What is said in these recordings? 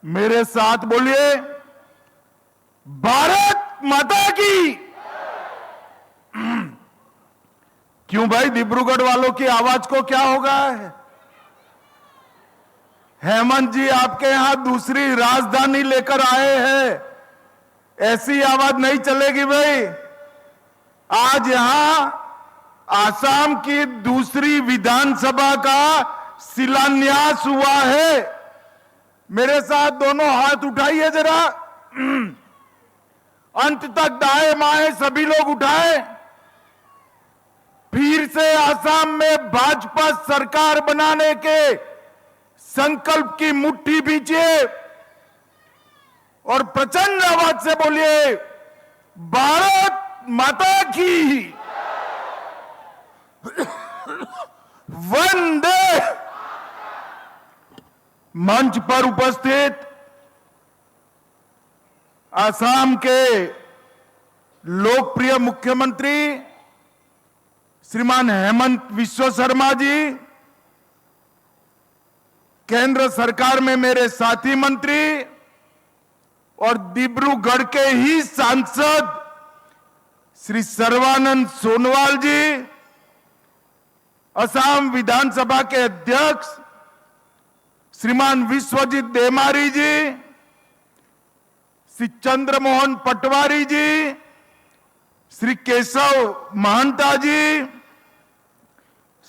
मेरे साथ बोलिए, भारत माता की। क्यों भाई, डिब्रूगढ़ वालों की आवाज को क्या हो गया है? हेमंत जी आपके यहां दूसरी राजधानी लेकर आए हैं, ऐसी आवाज नहीं चलेगी भाई। आज यहां आसाम की दूसरी विधानसभा का शिलान्यास हुआ है। मेरे साथ दोनों हाथ उठाइए जरा, अंत तक दाएं बाएं सभी लोग उठाए। फिर से आसाम में भाजपा सरकार बनाने के संकल्प की मुट्ठी भींचिए और प्रचंड आवाज से बोलिए, भारत माता की। वंदे। मंच पर उपस्थित असम के लोकप्रिय मुख्यमंत्री श्रीमान हेमंत विश्व शर्मा जी, केंद्र सरकार में मेरे साथी मंत्री और डिब्रूगढ़ के ही सांसद श्री सर्बानंद सोनोवाल जी, असम विधानसभा के अध्यक्ष श्रीमान विश्वजीत देमारी जी, श्री चंद्रमोहन पटवारी जी, श्री केशव महंता जी,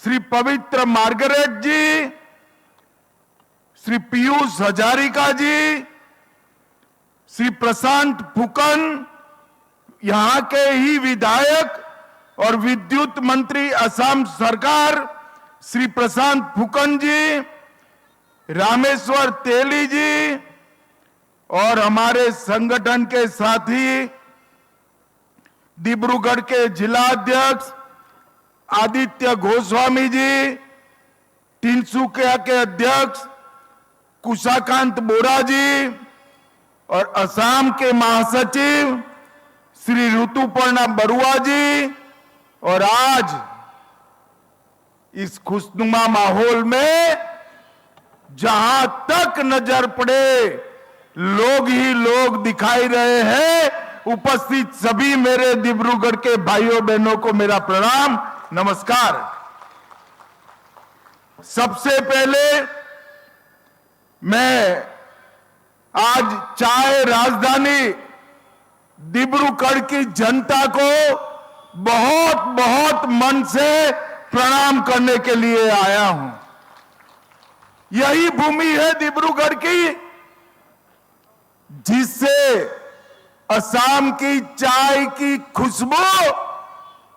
श्री पवित्र मार्गरेट जी, श्री पीयूष हजारिका जी, श्री प्रशांत फुकन, यहां के ही विधायक और विद्युत मंत्री असम सरकार श्री प्रशांत फुकन जी, रामेश्वर तेली जी और हमारे संगठन के साथी डिब्रूगढ़ के जिला अध्यक्ष आदित्य गोस्वामी जी, तिनसुकिया के अध्यक्ष कुशाकांत बोरा जी और असम के महासचिव श्री ऋतुपर्णा बरुआ जी। और आज इस खुशनुमा माहौल में जहां तक नजर पड़े लोग ही लोग दिखाई रहे हैं। उपस्थित सभी मेरे डिब्रूगढ़ के भाइयों बहनों को मेरा प्रणाम, नमस्कार। सबसे पहले मैं आज चाय राजधानी डिब्रूगढ़ की जनता को बहुत बहुत मन से प्रणाम करने के लिए आया हूं। यही भूमि है डिब्रूगढ़ की जिससे असम की चाय की खुशबू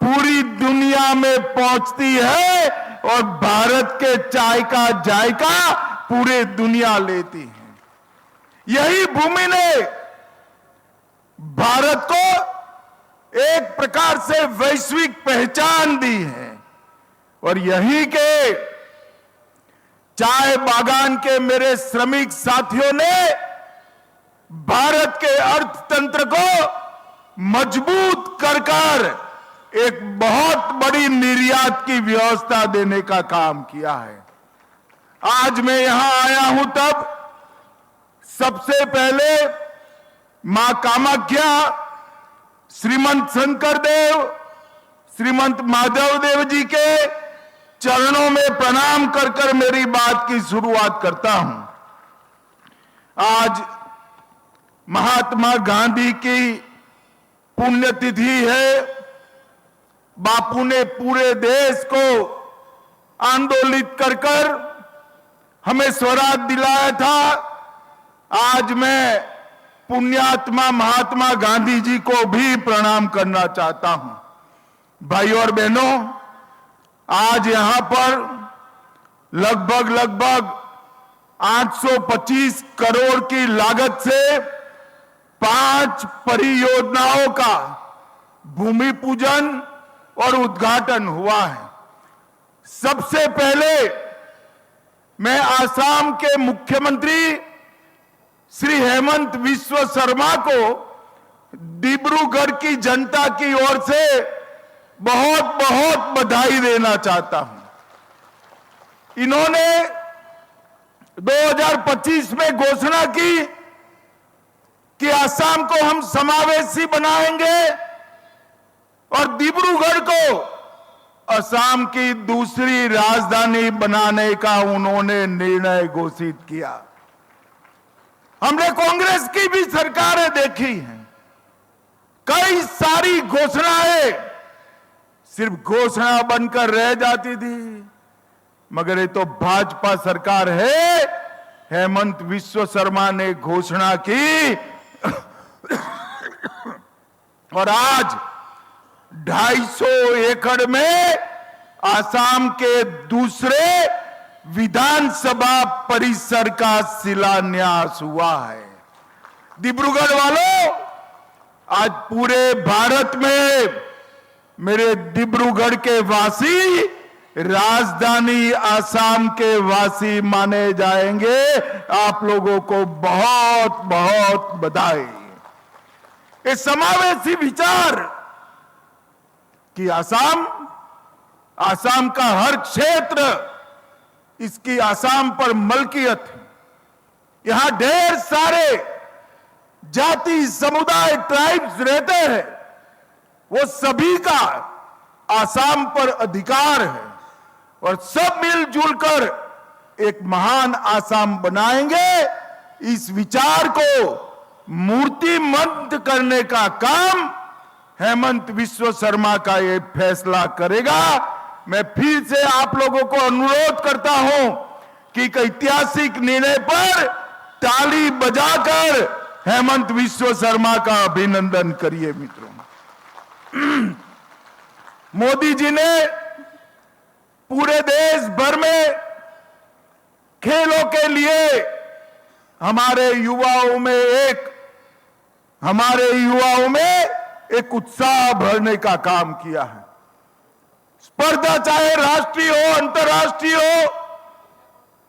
पूरी दुनिया में पहुंचती है और भारत के चाय का जायका पूरे दुनिया लेती है। यही भूमि ने भारत को एक प्रकार से वैश्विक पहचान दी है और यही के चाय बागान के मेरे श्रमिक साथियों ने भारत के अर्थतंत्र को मजबूत कर एक बहुत बड़ी निर्यात की व्यवस्था देने का काम किया है। आज मैं यहां आया हूं तब सबसे पहले मां कामाख्या, श्रीमंत शंकर देव, श्रीमंत माधव देव जी के चरणों में प्रणाम कर मेरी बात की शुरुआत करता हूं। आज महात्मा गांधी की पुण्यतिथि है। बापू ने पूरे देश को आंदोलित कर हमें स्वराज दिलाया था। आज मैं पुण्यात्मा महात्मा गांधी जी को भी प्रणाम करना चाहता हूं। भाइयों और बहनों, आज यहां पर लगभग 825 करोड़ की लागत से 5 परियोजनाओं का भूमि पूजन और उद्घाटन हुआ है। सबसे पहले मैं आसाम के मुख्यमंत्री श्री हेमंत विश्व शर्मा को डिब्रूगढ़ की जनता की ओर से बहुत बहुत बधाई देना चाहता हूं। इन्होंने 2025 में घोषणा की कि असम को हम समावेशी बनाएंगे और डिब्रूगढ़ को असम की दूसरी राजधानी बनाने का उन्होंने निर्णय घोषित किया। हमने कांग्रेस की भी सरकारें देखी हैं, कई सारी घोषणाएं सिर्फ घोषणा बनकर रह जाती थी, मगर ये तो भाजपा सरकार है। हेमंत विश्व शर्मा ने घोषणा की और आज 250 एकड़ में असम के दूसरे विधानसभा परिसर का शिलान्यास हुआ है। डिब्रूगढ़ वालों, आज पूरे भारत में मेरे डिब्रूगढ़ के वासी राजधानी असम के वासी माने जाएंगे। आप लोगों को बहुत बहुत बधाई। ये समावेशी विचार कि असम का हर क्षेत्र, इसकी असम पर मलकियत है। यहां ढेर सारे जाति, समुदाय, ट्राइब्स रहते हैं, वो सभी का असम पर अधिकार है और सब मिलजुल कर एक महान असम बनाएंगे। इस विचार को मूर्तिमंत करने का काम हेमंत विश्व शर्मा का ये फैसला करेगा। मैं फिर से आप लोगों को अनुरोध करता हूं कि एक ऐतिहासिक निर्णय पर ताली बजाकर हेमंत विश्व शर्मा का अभिनंदन करिए। मित्रों, मोदी जी ने पूरे देश भर में खेलों के लिए हमारे युवाओं में एक उत्साह भरने का काम किया है। स्पर्धा चाहे राष्ट्रीय हो, अंतर्राष्ट्रीय हो,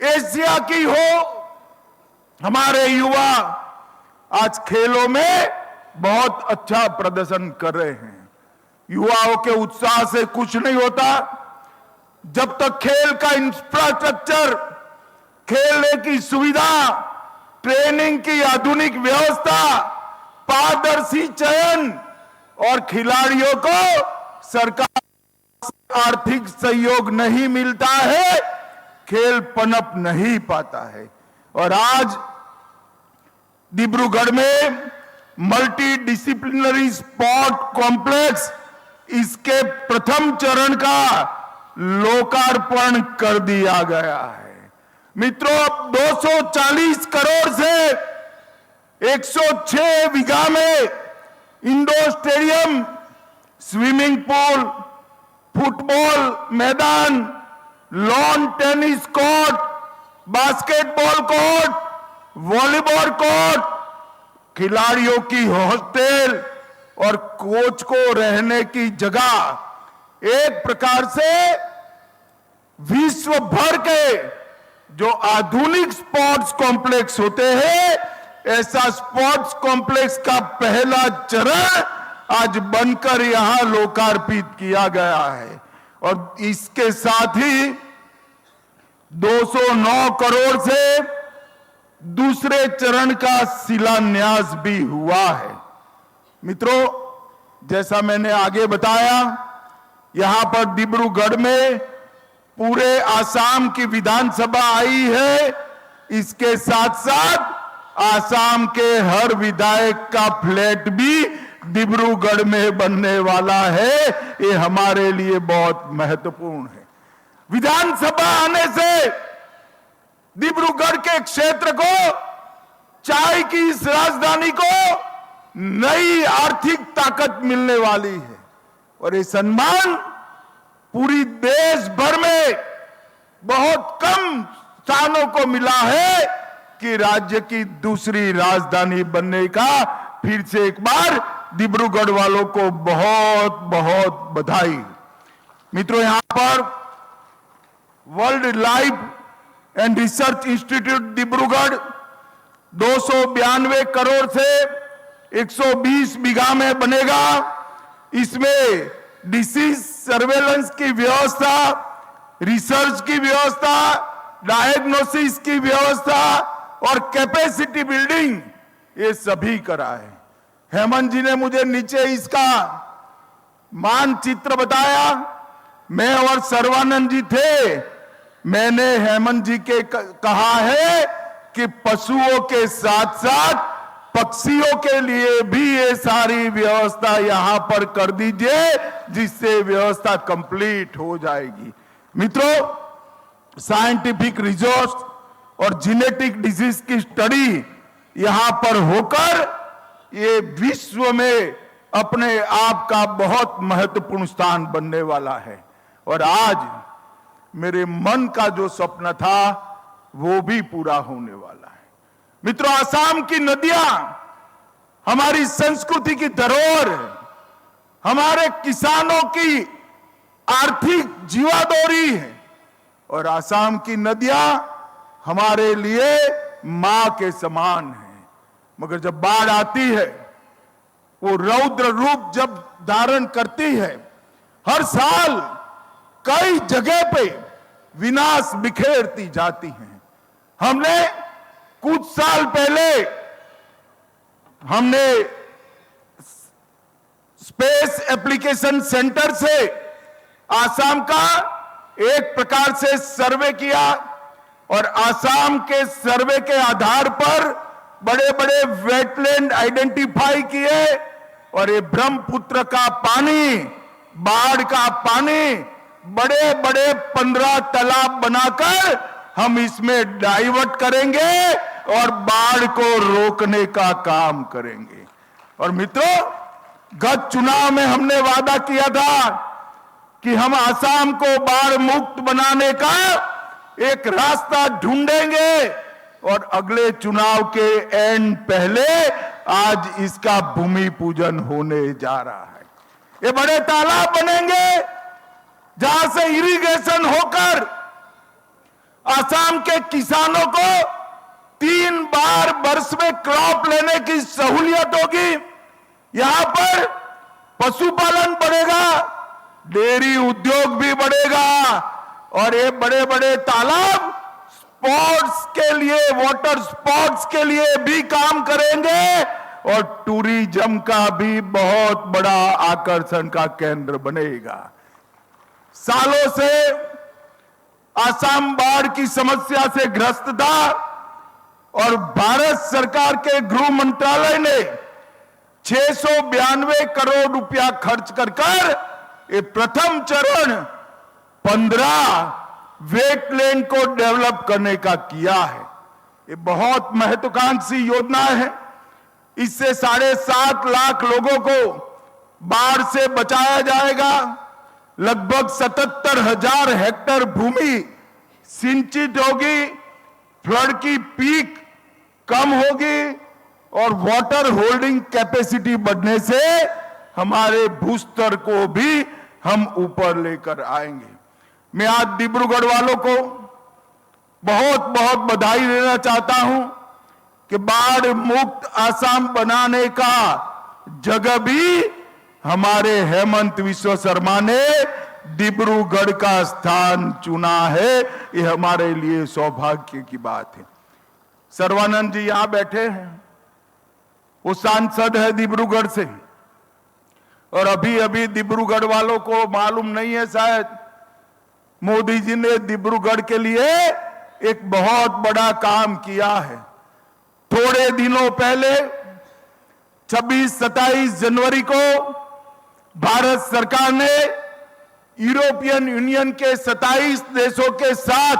एशिया की हो, हमारे युवा आज खेलों में बहुत अच्छा प्रदर्शन कर रहे हैं। युवाओं के उत्साह से कुछ नहीं होता जब तक खेल का इंफ्रास्ट्रक्चर, खेलने की सुविधा, ट्रेनिंग की आधुनिक व्यवस्था, पारदर्शी चयन और खिलाड़ियों को सरकार आर्थिक सहयोग नहीं मिलता है, खेल पनप नहीं पाता है। और आज डिब्रूगढ़ में मल्टी डिसिप्लिनरी स्पोर्ट कॉम्प्लेक्स, इसके प्रथम चरण का लोकार्पण कर दिया गया है। मित्रों, 240 करोड़ से 106 बीघा में indoor stadium, swimming pool, football मैदान, lawn tennis court, basketball court, volleyball court, खिलाड़ियों की हॉस्टल और कोच को रहने की जगह, एक प्रकार से विश्व भर के जो आधुनिक स्पोर्ट्स कॉम्प्लेक्स होते हैं, ऐसा स्पोर्ट्स कॉम्प्लेक्स का पहला चरण आज बनकर यहां लोकार्पित किया गया है। और इसके साथ ही 209 करोड़ से दूसरे चरण का शिलान्यास भी हुआ है। मित्रों, जैसा मैंने आगे बताया, यहां पर डिब्रूगढ़ में पूरे आसाम की विधानसभा आई है। इसके साथ साथ आसाम के हर विधायक का फ्लैट भी डिब्रूगढ़ में बनने वाला है। ये हमारे लिए बहुत महत्वपूर्ण है। विधानसभा आने से डिब्रूगढ़ के क्षेत्र को, चाय की इस राजधानी को नई आर्थिक ताकत मिलने वाली है। और ये सम्मान पूरी देश भर में बहुत कम स्थानों को मिला है कि राज्य की दूसरी राजधानी बनने का। फिर से एक बार डिब्रूगढ़ वालों को बहुत बहुत बधाई। मित्रों, यहां पर world life and research institute Dibrugarh 292 crore से 120 बीघा में बनेगा। इसमें डिसीज सर्वेलेंस की व्यवस्था, रिसर्च की व्यवस्था, डायग्नोसिस की व्यवस्था और कैपेसिटी बिल्डिंग, ये सभी करा है। हेमंत जी ने मुझे नीचे इसका मानचित्र बताया। मैं और सर्वानंद जी थे। मैंने हेमंत जी के कहा है कि पशुओं के साथ साथ पक्षियों के लिए भी ये सारी व्यवस्था यहां पर कर दीजिए, जिससे व्यवस्था कंप्लीट हो जाएगी। मित्रों, साइंटिफिक रिसोर्स और जेनेटिक डिजीज की स्टडी यहां पर होकर ये विश्व में अपने आप का बहुत महत्वपूर्ण स्थान बनने वाला है। और आज मेरे मन का जो सपना था वो भी पूरा होने वाला है। मित्रों, असम की नदियां हमारी संस्कृति की धरोहर है, हमारे किसानों की आर्थिक जीवादोरी है, और असम की नदियां हमारे लिए मां के समान है। मगर जब बाढ़ आती है, वो रौद्र रूप जब धारण करती है, हर साल कई जगह पे विनाश बिखेरती जाती हैं। हमने कुछ साल पहले स्पेस एप्लीकेशन सेंटर से आसाम का एक प्रकार से सर्वे किया, और आसाम के सर्वे के आधार पर बड़े बड़े वेटलैंड आइडेंटिफाई किए, और ये ब्रह्मपुत्र का पानी, बाढ़ का पानी, बड़े बड़े 15 तालाब बनाकर हम इसमें डाइवर्ट करेंगे और बाढ़ को रोकने का काम करेंगे। और मित्रों, गत चुनाव में हमने वादा किया था कि हम आसाम को बाढ़ मुक्त बनाने का एक रास्ता ढूंढेंगे, और अगले चुनाव के एंड पहले आज इसका भूमि पूजन होने जा रहा है। ये बड़े तालाब बनेंगे जहां से इरिगेशन होकर आसाम के किसानों को 3 बार वर्ष में क्रॉप लेने की सहूलियत होगी। यहां पर पशुपालन बढ़ेगा, डेयरी उद्योग भी बढ़ेगा, और ये बड़े बड़े तालाब स्पोर्ट्स के लिए, वाटर स्पोर्ट्स के लिए भी काम करेंगे, और टूरिज्म का भी बहुत बड़ा आकर्षण का केंद्र बनेगा। सालों से आसाम बाढ़ की समस्या से ग्रस्त था, और भारत सरकार के गृह मंत्रालय ने 692 करोड़ रुपया खर्च कर ये प्रथम चरण 15 वेटलैंड को डेवलप करने का किया है। ये बहुत महत्वाकांक्षी योजना है। इससे 7.5 लाख लोगों को बाढ़ से बचाया जाएगा। लगभग 77,000 हेक्टेयर भूमि सिंचित होगी, फ्लड की पीक कम होगी, और वाटर होल्डिंग कैपेसिटी बढ़ने से हमारे भूस्तर को भी हम ऊपर लेकर आएंगे। मैं आज डिब्रूगढ़ वालों को बहुत बहुत बधाई देना चाहता हूं कि बाढ़ मुक्त आसाम बनाने का जगह भी हमारे हेमंत विश्व शर्मा ने डिब्रूगढ़ का स्थान चुना है। ये हमारे लिए सौभाग्य की बात है। सर्वानंद जी यहां बैठे हैं, वो सांसद है डिब्रूगढ़ से, और अभी अभी डिब्रूगढ़ वालों को मालूम नहीं है शायद, मोदी जी ने डिब्रूगढ़ के लिए एक बहुत बड़ा काम किया है। थोड़े दिनों पहले 26-27 जनवरी को भारत सरकार ने यूरोपियन यूनियन के 27 देशों के साथ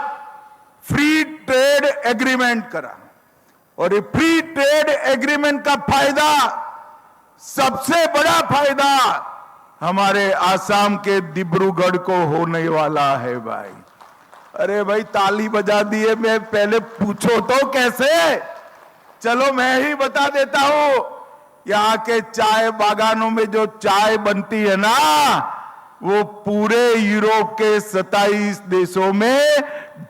फ्री ट्रेड एग्रीमेंट करा, और ये फ्री ट्रेड एग्रीमेंट का फायदा, सबसे बड़ा फायदा हमारे आसाम के डिब्रूगढ़ को होने वाला है। भाई, अरे भाई ताली बजा दिए, मैं पहले पूछो तो कैसे? चलो मैं ही बता देता हूं। यहाँ के चाय बागानों में जो चाय बनती है ना, वो पूरे यूरोप के 27 देशों में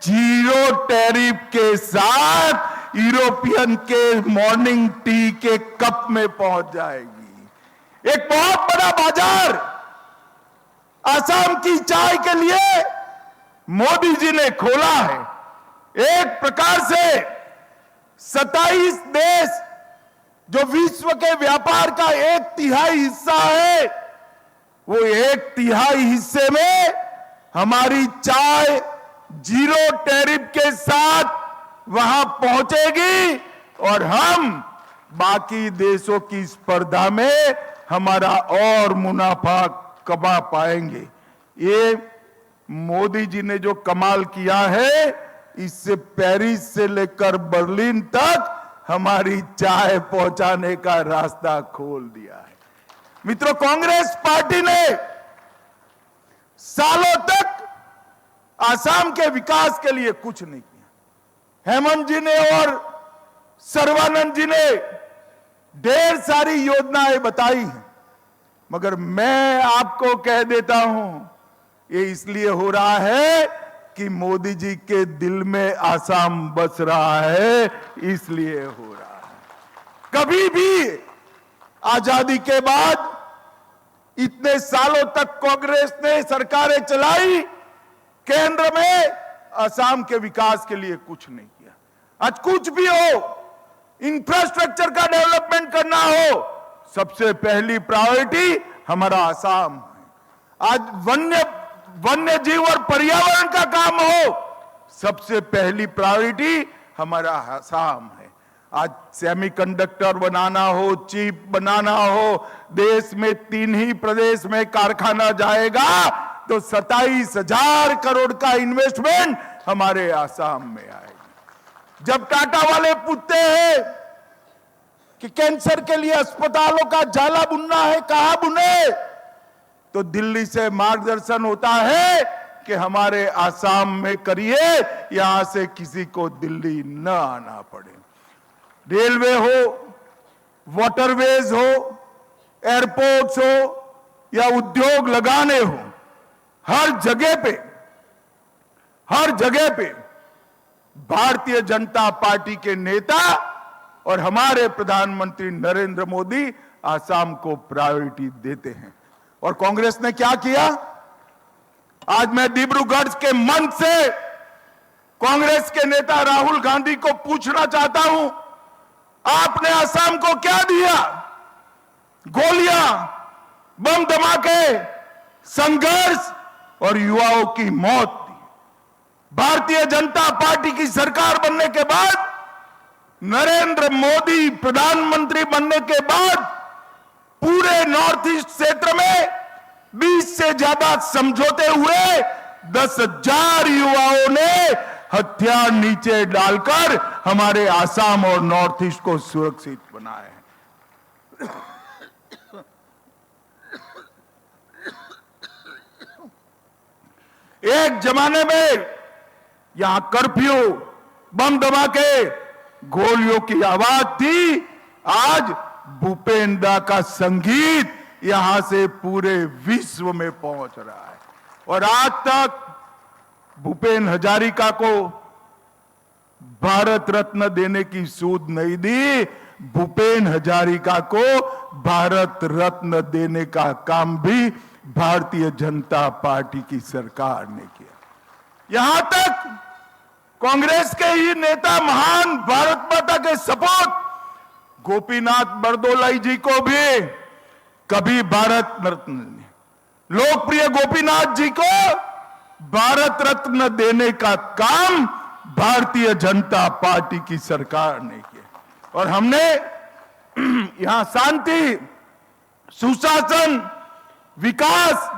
0 टैरिफ के साथ यूरोपियन के मॉर्निंग टी के कप में पहुंच जाएगी। एक बहुत बड़ा बाजार आसाम की चाय के लिए मोदी जी ने खोला है। एक प्रकार से 27 देश जो विश्व के व्यापार का 1/3 हिस्सा है, वो 1/3 हिस्से में हमारी चाय 0 टैरिफ के साथ वहां पहुंचेगी और हम बाकी देशों की स्पर्धा में हमारा और मुनाफा कमा पाएंगे। ये मोदी जी ने जो कमाल किया है, इससे पेरिस से लेकर बर्लिन तक हमारी चाय पहुंचाने का रास्ता खोल दिया है। मित्रों, कांग्रेस पार्टी ने सालों तक आसाम के विकास के लिए कुछ नहीं किया। हेमंत जी ने और सर्बानंद जी ने ढेर सारी योजनाएं बताई हैं, मगर मैं आपको कह देता हूं, ये इसलिए हो रहा है कि मोदी जी के दिल में आसाम बस रहा है, इसलिए हो रहा है। कभी भी आजादी के बाद इतने सालों तक कांग्रेस ने सरकारें चलाई, केंद्र में आसाम के विकास के लिए कुछ नहीं किया। आज कुछ भी हो, इंफ्रास्ट्रक्चर का डेवलपमेंट करना हो, सबसे पहली प्रायोरिटी हमारा आसाम है। आज वन्य जीव और पर्यावरण का काम हो, सबसे पहली प्रायोरिटी हमारा आसाम है। आज सेमीकंडक्टर बनाना हो, चिप बनाना हो, देश में 3 ही प्रदेश में कारखाना जाएगा तो 27,000 करोड़ का इन्वेस्टमेंट हमारे आसाम में आएगा। जब टाटा वाले पूछते हैं कि कैंसर के लिए अस्पतालों का जाला बुनना है, कहां बुने, तो दिल्ली से मार्गदर्शन होता है कि हमारे आसाम में करिए, यहां से किसी को दिल्ली न आना पड़े। रेलवे हो, वाटरवेज हो, एयरपोर्ट्स हो या उद्योग लगाने हो, हर जगह पे भारतीय जनता पार्टी के नेता और हमारे प्रधानमंत्री नरेंद्र मोदी आसाम को प्रायोरिटी देते हैं। और कांग्रेस ने क्या किया? आज मैं डिब्रूगढ़ के मंच से कांग्रेस के नेता राहुल गांधी को पूछना चाहता हूं, आपने आसाम को क्या दिया? गोलियां, बम धमाके, संघर्ष और युवाओं की मौत दी। भारतीय जनता पार्टी की सरकार बनने के बाद, नरेंद्र मोदी प्रधानमंत्री बनने के बाद पूरे नॉर्थ ईस्ट क्षेत्र में 20 से ज्यादा समझौते हुए, 10,000 युवाओं ने हथियार नीचे डालकर हमारे आसाम और नॉर्थ ईस्ट को सुरक्षित बनाया है। एक जमाने में यहां कर्फ्यू, बम धमाके, गोलियों की आवाज थी, आज भूपेन दा का संगीत यहां से पूरे विश्व में पहुंच रहा है। और आज तक भूपेन हजारिका को भारत रत्न देने की सूद नहीं दी, भूपेन हजारिका को भारत रत्न देने का काम भी भारतीय जनता पार्टी की सरकार ने किया। यहां तक कांग्रेस के ही नेता, महान भारत माता के सपूत गोपीनाथ बरदोलाई जी को भी कभी भारत रत्न, लोकप्रिय गोपीनाथ जी को भारत रत्न देने का काम भारतीय जनता पार्टी की सरकार ने किया। और हमने यहां शांति, सुशासन, विकास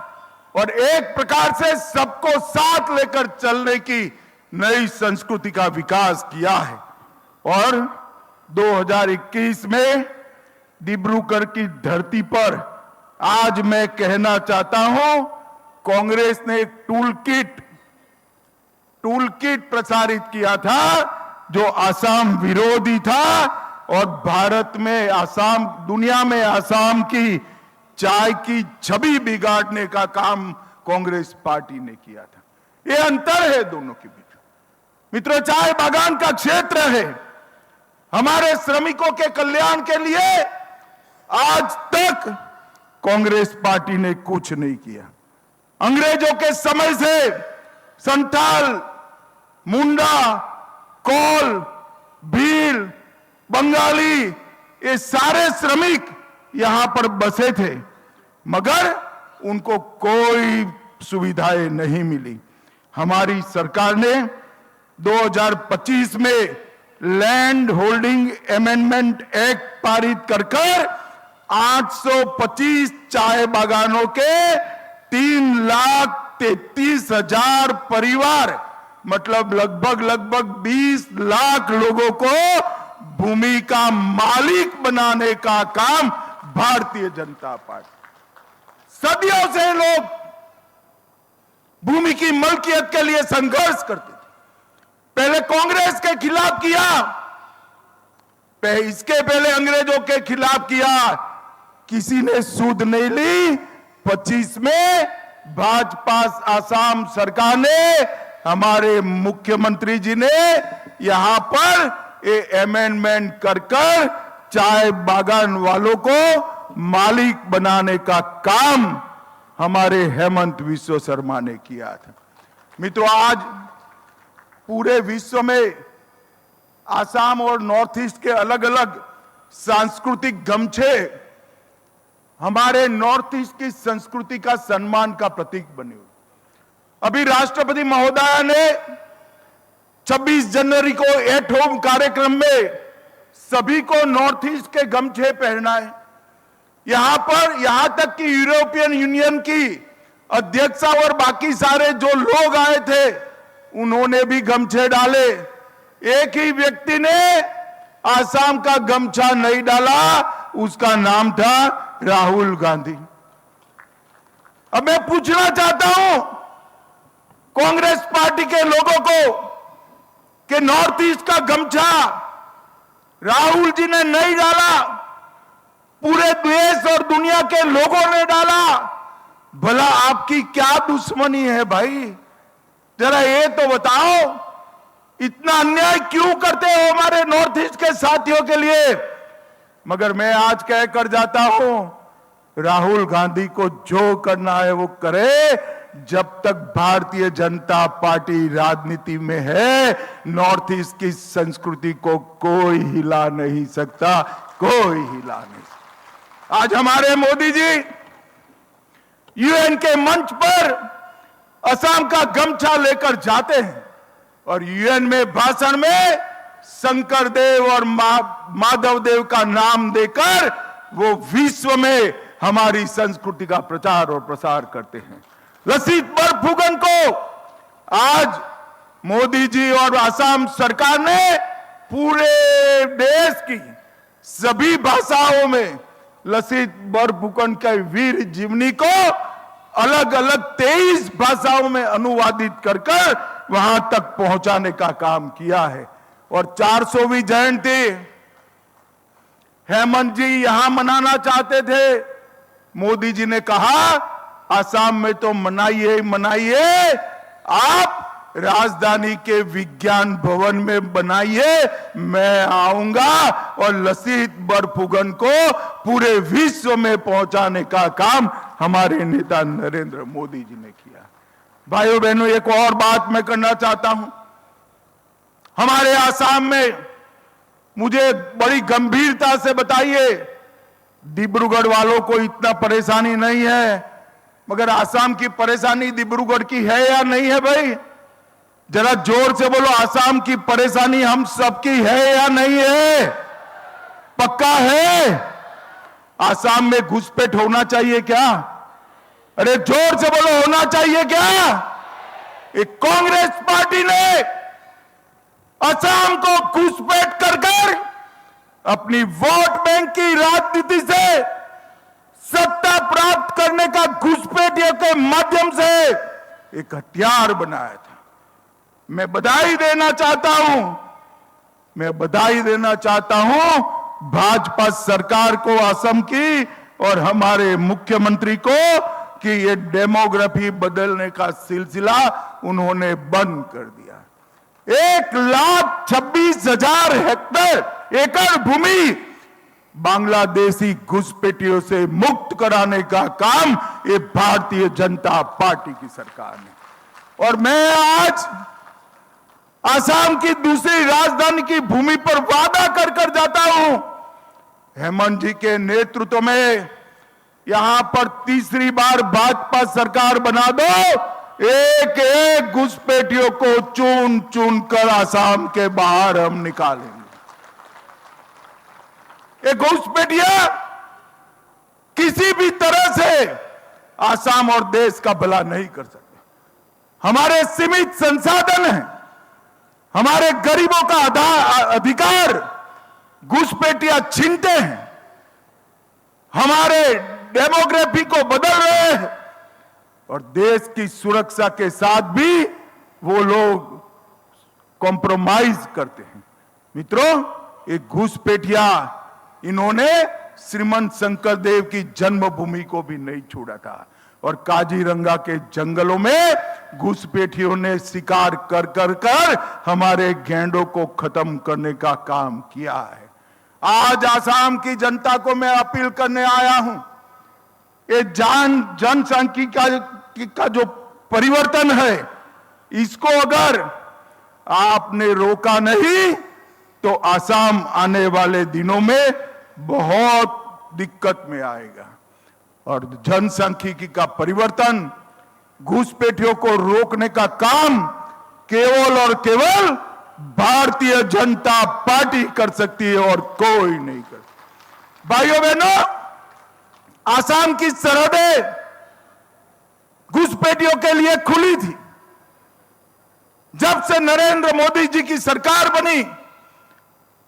और एक प्रकार से सबको साथ लेकर चलने की नई संस्कृति का विकास किया है। और 2021 में डिब्रूगढ़ की धरती पर आज मैं कहना चाहता हूं, कांग्रेस ने एक टूल किट प्रसारित किया था जो आसाम विरोधी था और भारत में आसाम, दुनिया में आसाम की चाय की छवि बिगाड़ने का काम कांग्रेस पार्टी ने किया था। ये अंतर है दोनों के बीच। मित्रों, चाय बागान का क्षेत्र है, हमारे श्रमिकों के कल्याण के लिए आज तक कांग्रेस पार्टी ने कुछ नहीं किया। अंग्रेजों के समय से संथाल, मुंडा, कोल, भील, बंगाली, ये सारे श्रमिक यहां पर बसे थे, मगर उनको कोई सुविधाएं नहीं मिली। हमारी सरकार ने 2025 में लैंड होल्डिंग अमेंडमेंट एक्ट पारित कर 825 चाय बागानों के 3,33,000 परिवार, मतलब लगभग 20 लाख लोगों को भूमि का मालिक बनाने का काम भारतीय जनता पार्टी। सदियों से लोग भूमि की मलकियत के लिए संघर्ष करते थे। पहले कांग्रेस के खिलाफ किया, इसके पहले अंग्रेजों के खिलाफ किया, किसी ने सूद नहीं ली। 25 में भाजपा आसाम सरकार ने, हमारे मुख्यमंत्री जी ने यहां पर ये अमेंडमेंट कर चाय बागान वालों को मालिक बनाने का काम हमारे हेमंत विश्व शर्मा ने किया था। मित्रों, आज पूरे विश्व में आसाम और नॉर्थ ईस्ट के अलग अलग सांस्कृतिक गमछे हमारे नॉर्थ ईस्ट की संस्कृति का सम्मान का प्रतीक बने हुए। अभी राष्ट्रपति महोदया ने 26 जनवरी को एट होम कार्यक्रम में सभी को नॉर्थ ईस्ट के गमछे पहनाए। यहां तक कि यूरोपियन यूनियन की अध्यक्षा और बाकी सारे जो लोग आए थे उन्होंने भी गमछे डाले। एक ही व्यक्ति ने आसाम का गमछा नहीं डाला, उसका नाम था राहुल गांधी। अब मैं पूछना चाहता हूं कांग्रेस पार्टी के लोगों को कि नॉर्थ ईस्ट का गमछा राहुल जी ने नहीं डाला, पूरे देश और दुनिया के लोगों ने डाला। भला आपकी क्या दुश्मनी है भाई? जरा ये तो बताओ, इतना अन्याय क्यों करते हो हमारे नॉर्थ ईस्ट के साथियों के लिए? मगर मैं आज कहकर जाता हूं, राहुल गांधी को जो करना है वो करे। जब तक भारतीय जनता पार्टी राजनीति में है, नॉर्थ ईस्ट की संस्कृति को कोई हिला नहीं सकता, कोई हिला नहीं सकता। आज हमारे मोदी जी यूएन के मंच पर असम का गमछा लेकर जाते हैं और यूएन में भाषण में शंकर देव और माधव देव का नाम देकर वो विश्व में हमारी संस्कृति का प्रचार और प्रसार करते हैं। लसित बरफुकन को आज मोदी जी और असम सरकार ने पूरे देश की सभी भाषाओं में लसित बरफुकन के वीर जीवनी को अलग अलग 23 भाषाओं में अनुवादित कर वहां तक पहुंचाने का काम किया है। और 400वीं जयंती हेमंत जी यहां मनाना चाहते थे। मोदी जी ने कहा आसाम में तो मनाइए ही मनाइए, आप राजधानी के विज्ञान भवन में बनाइए, मैं आऊंगा और लसित बरफुकन को पूरे विश्व में पहुंचाने का काम हमारे नेता नरेंद्र मोदी जी ने किया। भाइयों बहनों, एक और बात मैं करना चाहता हूं। हमारे आसाम में मुझे बड़ी गंभीरता से बताइए, डिब्रूगढ़ वालों को इतना परेशानी नहीं है, मगर आसाम की परेशानी डिब्रूगढ़ की है या नहीं है? भाई जरा जोर से बोलो, आसाम की परेशानी हम सबकी है या नहीं है? पक्का है? आसाम में घुसपैठ होना चाहिए क्या? अरे जोर से बोलो, होना चाहिए क्या? एक कांग्रेस पार्टी ने असम को घुसपैठ कर अपनी वोट बैंक की राजनीति से सत्ता प्राप्त करने का घुसपैठियों के माध्यम से एक हथियार बनाया था। मैं बधाई देना चाहता हूं भाजपा सरकार को, असम की और हमारे मुख्यमंत्री को कि ये डेमोग्राफी बदलने का सिलसिला उन्होंने बंद कर दिया। 1,26,000 हेक्टेयर एकड़ भूमि बांग्लादेशी घुसपैठियों से मुक्त कराने का काम ये भारतीय जनता पार्टी की सरकार ने। और मैं आज आसाम की दूसरी राजधानी की भूमि पर वादा कर कर जाता हूं, हेमंत जी के नेतृत्व में यहां पर तीसरी बार भाजपा सरकार बना दो, एक एक घुसपैठियों को चुन चुन कर आसाम के बाहर हम निकालेंगे। ये घुसपैठिया किसी भी तरह से आसाम और देश का भला नहीं कर सकते। हमारे सीमित संसाधन हैं, हमारे गरीबों का अधिकार घुसपैठिया छीनते हैं, हमारे डेमोग्राफी को बदल रहे हैं और देश की सुरक्षा के साथ भी वो लोग कॉम्प्रोमाइज करते हैं। मित्रों, एक घुसपैठिया इन्होंने श्रीमंत शंकरदेव की जन्मभूमि को भी नहीं छोड़ा था और काजीरंगा के जंगलों में घुसपैठियों ने शिकार कर कर कर हमारे गैंडों को खत्म करने का काम किया है। आज आसाम की जनता को मैं अपील करने आया हूं, ये जनसांख्यिकी का जो परिवर्तन है, इसको अगर आपने रोका नहीं तो आसाम आने वाले दिनों में बहुत दिक्कत में आएगा। और जनसांख्यिकी का परिवर्तन, घुसपैठियों को रोकने का काम केवल और केवल भारतीय जनता पार्टी कर सकती है और कोई नहीं कर सकता। भाइयों बहनों, आसाम की सरहदें घुसपैठियों के लिए खुली थी। जब से नरेंद्र मोदी जी की सरकार बनी,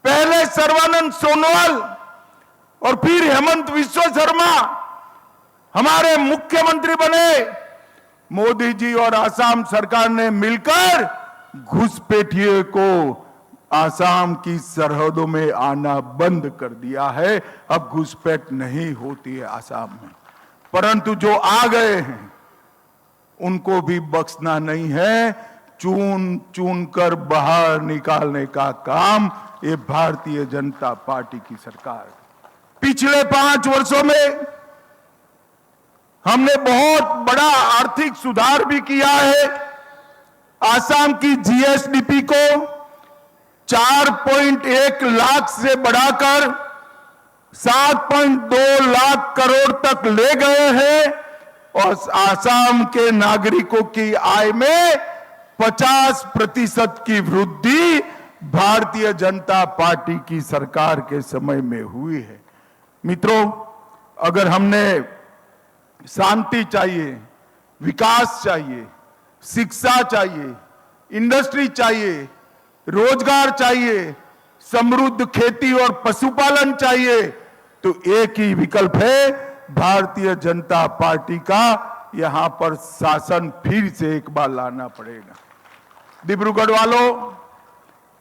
पहले सर्बानंद सोनोवाल और फिर हेमंत विश्व शर्मा हमारे मुख्यमंत्री बने, मोदी जी और आसाम सरकार ने मिलकर घुसपैठियों को आसाम की सरहदों में आना बंद कर दिया है। अब घुसपैठ नहीं होती है आसाम में, परंतु जो आ गए हैं उनको भी बख्शना नहीं है। चुन चुन कर बाहर निकालने का काम ये भारतीय जनता पार्टी की सरकार। पिछले 5 वर्षों में हमने बहुत बड़ा आर्थिक सुधार भी किया है। आसाम की जीएसडीपी को 4.1 लाख से बढ़ाकर 7.2 लाख करोड़ तक ले गए हैं और आसाम के नागरिकों की आय में 50% की वृद्धि भारतीय जनता पार्टी की सरकार के समय में हुई है। मित्रों, अगर हमने शांति चाहिए, विकास चाहिए, शिक्षा चाहिए, इंडस्ट्री चाहिए, रोजगार चाहिए, समृद्ध खेती और पशुपालन चाहिए, तो एक ही विकल्प है भारतीय जनता पार्टी का। यहां पर शासन फिर से एक बार लाना पड़ेगा। डिब्रूगढ़ वालों,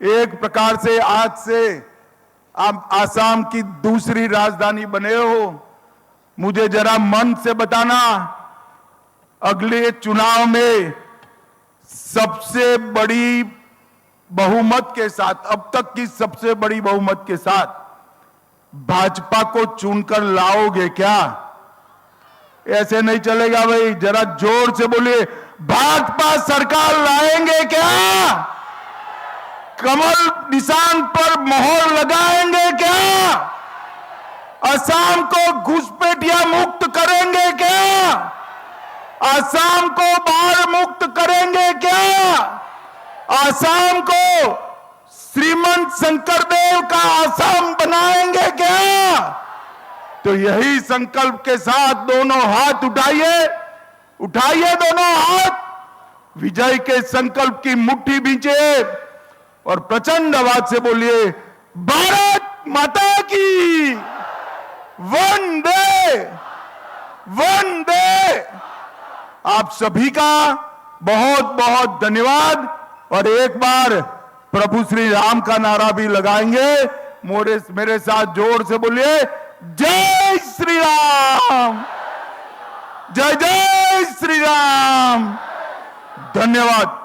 एक प्रकार से आज से आप आसाम की दूसरी राजधानी बने हो। मुझे जरा मन से बताना, अगले चुनाव में सबसे बड़ी बहुमत के साथ, अब तक की सबसे बड़ी बहुमत के साथ भाजपा को चुनकर लाओगे क्या? ऐसे नहीं चलेगा भाई, जरा जोर से बोलिए, भाजपा सरकार लाएंगे क्या? कमल निशान पर मोहर लगाएंगे क्या? असम को घुसपैठिया मुक्त करेंगे क्या? असम को बाढ़ मुक्त करेंगे क्या? असम को श्रीमंत शंकरदेव का असम बनाएंगे क्या? तो यही संकल्प के साथ दोनों हाथ उठाइए, उठाइए दोनों हाथ, विजय के संकल्प की मुट्ठी बींचे और प्रचंड आवाज से बोलिए, भारत माता की वंदे वंदे। आप सभी का बहुत बहुत धन्यवाद। और एक बार प्रभु श्री राम का नारा भी लगाएंगे। मेरे साथ जोर से बोलिए, जय श्री राम, जय जय श्री राम। धन्यवाद।